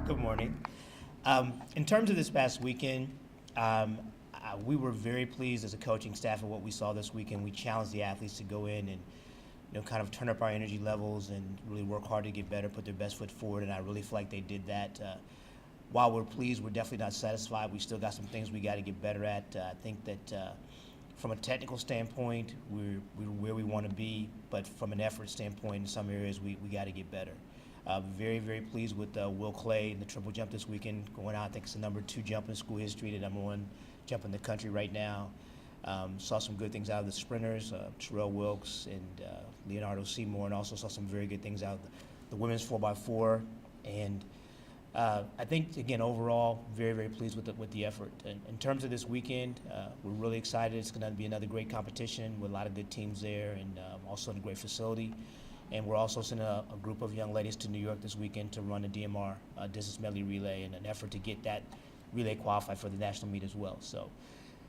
Good morning. In terms of this past weekend, we were very pleased as a coaching staff with what we saw this weekend. We challenged the athletes to go in and kind of turn up our energy levels and really work hard to get better, put their best foot forward, and I really feel like they did that. While we're pleased, we're definitely not satisfied. We still got some things we got to get better at. I think that from a technical standpoint, we're where we want to be, but from an effort standpoint, in some areas, we got to get better. Very, very pleased with Will Clay in the triple jump this weekend, going out. I think it's the #2 jump in school history, the #1 jump in the country right now. Saw some good things out of the sprinters, Terrell Wilkes and Leonardo Seymour, and also saw some very good things out of the women's 4x4. And I think, again, overall, very, very pleased with the effort. And in terms of this weekend, we're really excited. It's going to be another great competition with a lot of good teams there, and also in a great facility. And we're also sending a group of young ladies to New York this weekend to run a DMR distance medley relay in an effort to get that relay qualified for the national meet as well. So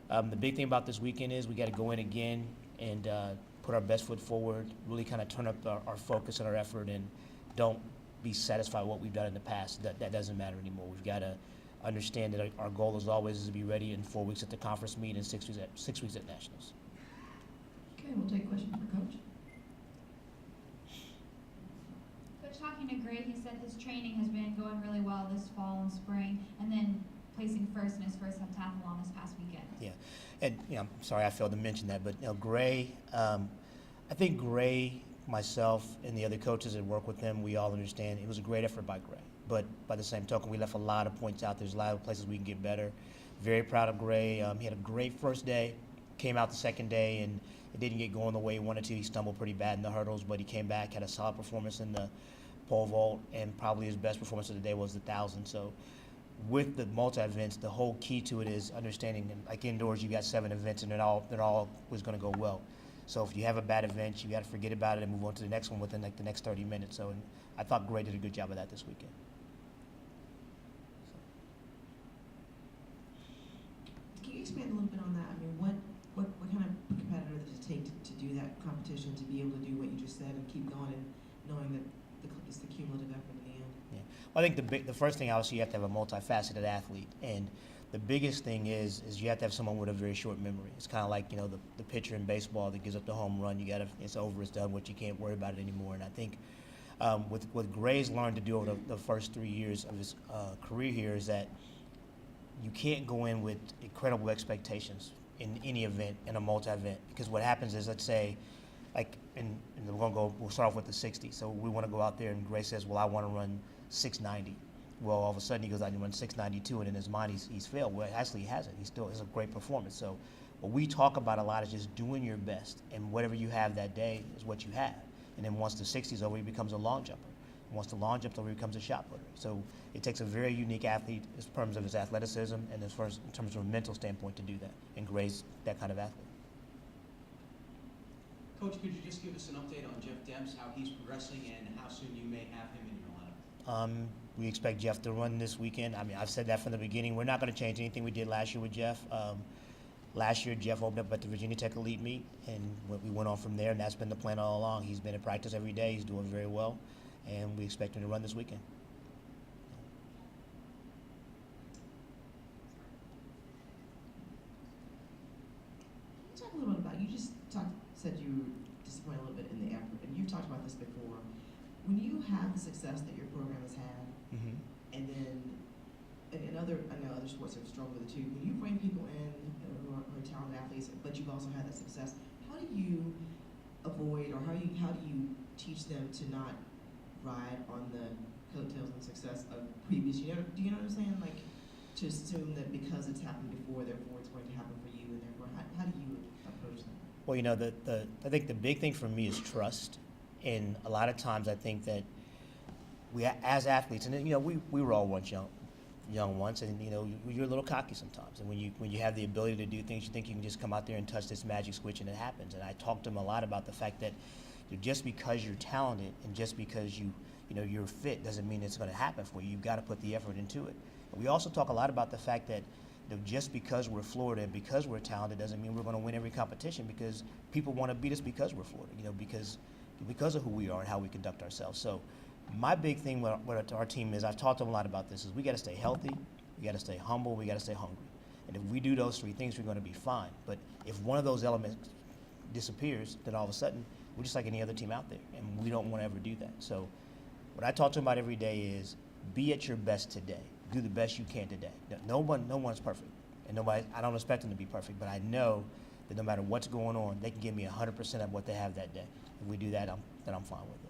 the big thing about this weekend is we got to go in again and put our best foot forward, really kind of turn up our focus and our effort, and don't be satisfied with what we've done in the past. That doesn't matter anymore. We've got to understand that our goal is always to be ready in 4 weeks at the conference meet and 6 weeks at nationals. Okay, we'll take questions for Coach. Talking to Gray, he said his training has been going really well this fall and spring, and then placing first in his first heptathlon this past weekend. Yeah, and I'm sorry I failed to mention that, but Gray, I think Gray, myself, and the other coaches that work with him, we all understand it was a great effort by Gray. But by the same token, we left a lot of points out. There's a lot of places we can get better. Very proud of Gray. He had a great first day, came out the second day, and it didn't get going the way he wanted to. He stumbled pretty bad in the hurdles, but he came back, had a solid performance in the pole vault, and probably his best performance of the day was the 1,000. So with the multi-events, the whole key to it is understanding, like indoors, you got 7 events, and they're all was going to go well. So if you have a bad event, you got to forget about it and move on to the next one within like the next 30 minutes. So I thought Gray did a good job of that this weekend. Can you expand a little bit on that? I mean, what kind of competitor does it take to do that competition, to be able to do what you just said and keep going, and knowing that it's the cumulative effort in the end? Yeah. Well, I think the first thing, obviously, you have to have a multifaceted athlete, and the biggest thing is you have to have someone with a very short memory. It's kind of like the pitcher in baseball that gives up the home run. It's over, it's done. What you can't worry about it anymore. And I think what Gray's learned to do over the first 3 years of his career here is that you can't go in with incredible expectations in any event, in a multi-event, because what happens is, let's say, like, we'll start off with the 60. So we want to go out there, and Gray says, well, I want to run 690. Well, all of a sudden he goes out and runs 692, and in his mind he's failed. Well, actually he hasn't. He still is a great performance. So what we talk about a lot is just doing your best, and whatever you have that day is what you have. And then once the 60 is over, he becomes a long jumper. And once the long jump's over, he becomes a shot putter. So it takes a very unique athlete in terms of his athleticism and in terms of a mental standpoint to do that. And Gray's that kind of athlete. Coach, could you just give us an update on Geoff Debs, how he's progressing, and how soon you may have him in your lineup? We expect Geoff to run this weekend. I mean, I've said that from the beginning. We're not going to change anything we did last year with Geoff. Last year, Geoff opened up at the Virginia Tech Elite Meet, and we went on from there, and that's been the plan all along. He's been in practice every day. He's doing very well, and we expect him to run this weekend. Can you talk a little bit about, you just said you were disappointed a little bit in the effort, and you've talked about this before. When you have the success that your program has had, and then I know other sports have struggled with it too. When you bring people in who are talented athletes, but you've also had that success, how do you avoid, or how do you teach them to not ride on the coattails and success of previous? Do you know what I'm saying? Like, to assume that because it's happened before, therefore it's going to happen for you, and therefore how do you approach that? Well, I think the big thing for me is trust. And a lot of times I think that we, as athletes, and we were all once young once, and you're a little cocky sometimes. And when you have the ability to do things, you think you can just come out there and touch this magic switch and it happens. And I talked to them a lot about the fact that just because you're talented and just because you're fit doesn't mean it's going to happen for you. You've got to put the effort into it. And we also talk a lot about the fact that just because we're Florida and because we're talented doesn't mean we're going to win every competition, because people want to beat us because we're Florida, because of who we are and how we conduct ourselves. So My big thing with our team is, I've talked to them a lot about this, is we got to stay healthy, we got to stay humble, we got to stay hungry. And if we do those three things, we're going to be fine. But if one of those elements disappears, then all of a sudden, we're just like any other team out there, and we don't want to ever do that. So what I talk to them about every day is, be at your best today. Do the best you can today. No one's perfect, and I don't expect them to be perfect, but I know that no matter what's going on, they can give me 100% of what they have that day. If we do that, then I'm fine with it.